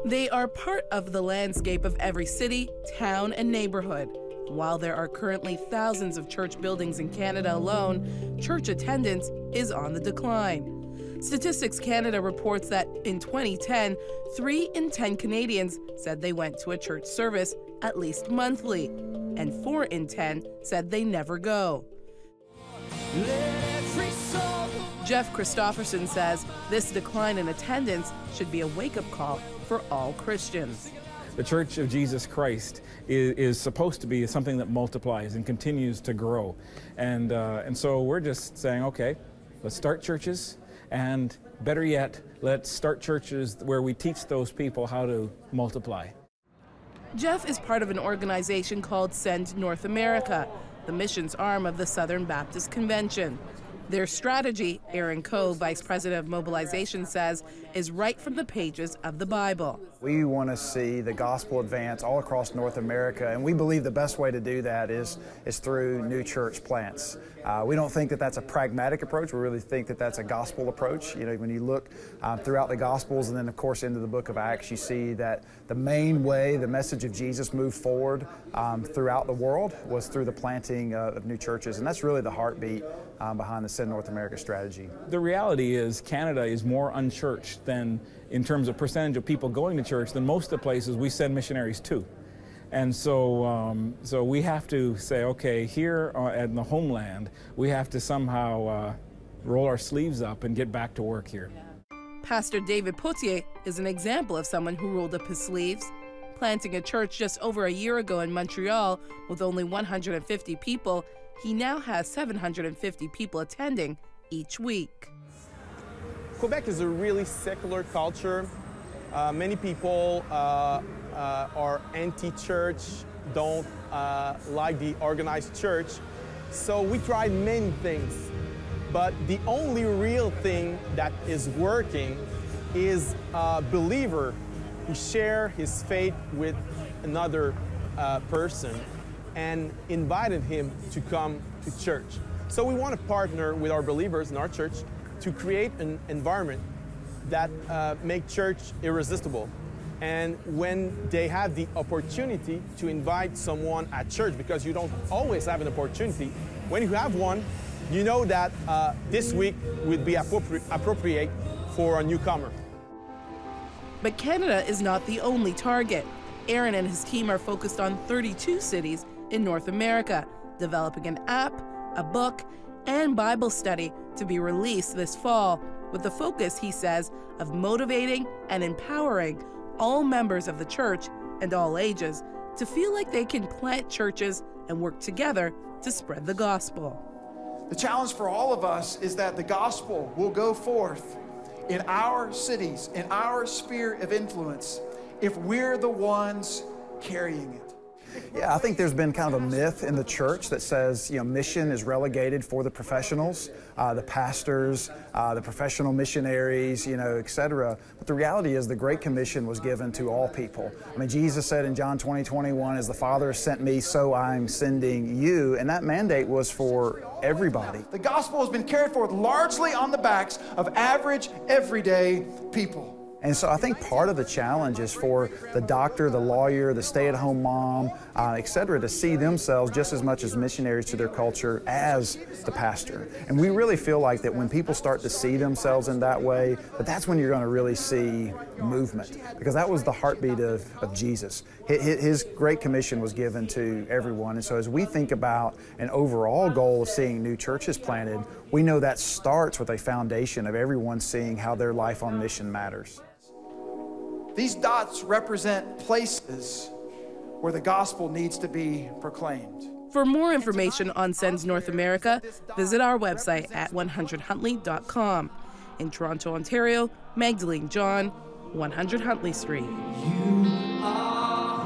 They are part of the landscape of every city, town, and neighborhood. While there are currently thousands of church buildings in Canada alone, church attendance is on the decline. Statistics Canada reports that in 2010, 3 in 10 Canadians said they went to a church service at least monthly, and 4 in 10 said they never go. Jeff Christopherson says this decline in attendance should be a wake-up call for all Christians. The Church of Jesus Christ is supposed to be something that multiplies and continues to grow. And so we're just saying, okay, let's start churches, and better yet, let's start churches where we teach those people how to multiply. Jeff is part of an organization called Send North America, the missions arm of the Southern Baptist Convention. Their strategy, Aaron Coe, Vice President of Mobilization, says, is right from the pages of the Bible. We want to see the gospel advance all across North America, and we believe the best way to do that is through new church plants. We don't think that that's a pragmatic approach. We really think that that's a gospel approach. You know, when you look throughout the Gospels and then, of course, into the book of Acts, you see that the main way the message of Jesus moved forward throughout the world was through the planting of new churches, and that's really the heartbeat behind the Send North America strategy. The reality is Canada is more unchurched than, in terms of percentage of people going to church, than most of the places we send missionaries to. And so, so we have to say, okay, here in the homeland, we have to somehow roll our sleeves up and get back to work here. Pastor David Potier is an example of someone who rolled up his sleeves. Planting a church just over a year ago in Montreal with only 150 people, he now has 750 people attending each week. Quebec is a really secular culture. Many people are anti-church, don't like the organized church. So we tried many things, but the only real thing that is working is a believer who share his faith with another person and invited him to come to church. So we want to partner with our believers in our church to create an environment that make church irresistible. And when they have the opportunity to invite someone at church, because you don't always have an opportunity, when you have one, you know that this week would be appropriate for a newcomer. But Canada is not the only target. Aaron and his team are focused on 32 cities in North America, developing an app, a book, and Bible study to be released this fall, with the focus, he says, of motivating and empowering all members of the church and all ages to feel like they can plant churches and work together to spread the gospel. The challenge for all of us is that the gospel will go forth in our cities, in our sphere of influence, if we're the ones carrying it. Yeah, I think there's been kind of a myth in the church that says, you know, mission is relegated for the professionals, the pastors, the professional missionaries, you know, etc. But the reality is the Great Commission was given to all people. I mean, Jesus said in John 20:21, as the Father has sent me, so I'm sending you. And that mandate was for everybody. The gospel has been carried forth largely on the backs of average, everyday people. And so I think part of the challenge is for the doctor, the lawyer, the stay-at-home mom, et cetera, to see themselves just as much as missionaries to their culture as the pastor. And we really feel like that when people start to see themselves in that way, that's when you're going to really see movement. Because that was the heartbeat of Jesus. His Great Commission was given to everyone. And so as we think about an overall goal of seeing new churches planted, we know that starts with a foundation of everyone seeing how their life on mission matters. These dots represent places where the gospel needs to be proclaimed. For more information on Send North America, visit our website at 100huntley.com. In Toronto, Ontario, Magdalene John, 100 Huntley Street. You are